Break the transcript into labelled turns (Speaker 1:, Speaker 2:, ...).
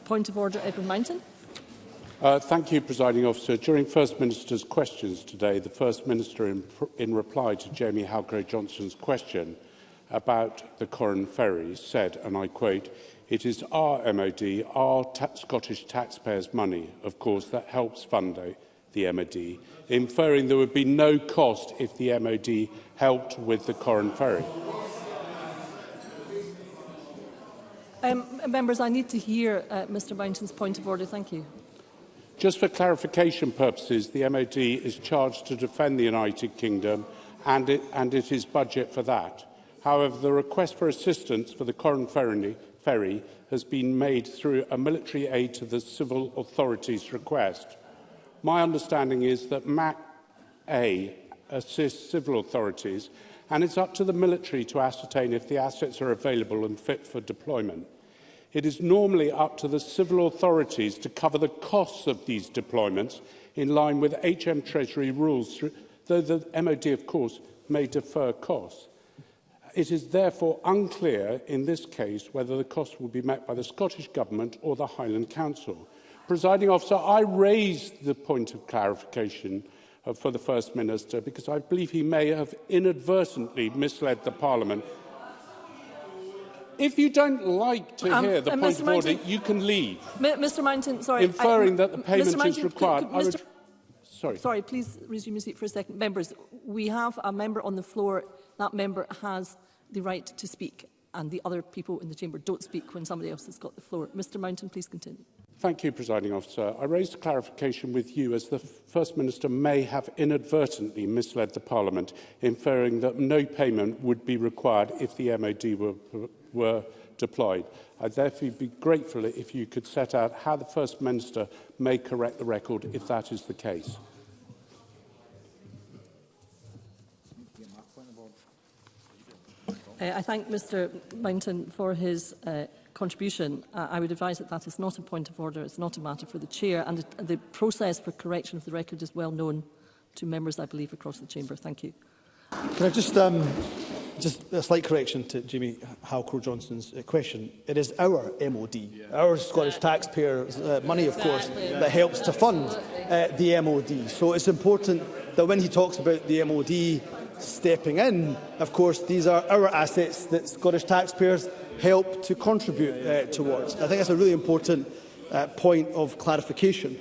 Speaker 1: Point of order, Edward Mountain.
Speaker 2: Thank you, Presiding Officer. During First Minister's questions today, the First Minister, in reply to Jamie Halcro-Johnston's question about the Corran ferry, said, and I quote, "It is our MOD, our Scottish taxpayers' money, of course, that helps fund the MOD," inferring there would be no cost if the MOD helped with the Corran ferry.
Speaker 1: Members, I need to hear Mr Mountain's point of order. Thank you.
Speaker 2: Just for clarification purposes, the MOD is charged to defend the United Kingdom and it is budget for that. However, the request for assistance for the Corran ferry has been made through a military aid to the civil authorities request. My understanding is that MAC-A assists civil authorities, and it's up to the military to ascertain if the assets are available and fit for deployment. It is normally up to the civil authorities to cover the costs of these deployments in line with HM Treasury rules, though the MOD, of course, may defer costs. It is therefore unclear in this case whether the costs will be met by the Scottish Government or the Highland Council. Presiding Officer, I raised the point of clarification for the First Minister because I believe he may have inadvertently misled the Parliament. If you don't like to hear the point of order, you can leave.
Speaker 1: Mr Mountain, sorry.
Speaker 2: Inferring that the payment is required.
Speaker 1: Sorry, please resume your seat for a second. Members, we have a member on the floor. That member has the right to speak, and the other people in the chamber don't speak when somebody else has got the floor. Mr Mountain, please continue.
Speaker 2: Thank you, Presiding Officer. I raised a clarification with you as the First Minister may have inadvertently misled the Parliament, inferring that no payment would be required if the MOD were deployed. I'd therefore be grateful if you could set out how the First Minister may correct the record if that is the case.
Speaker 1: I thank Mr Mountain for his contribution. I would advise that that is not a point of order. It's not a matter for the Chair, and the process for correction of the record is well known to members, I believe, across the chamber. Thank you.
Speaker 3: Can I just a slight correction to Jamie Halcro-Johnston's question. It is our MOD, our Scottish taxpayers' money, of course, that helps to fund the MOD. So it's important that when he talks about the MOD stepping in, of course, these are our assets that Scottish taxpayers help to contribute towards. I think that's a really important point of clarification.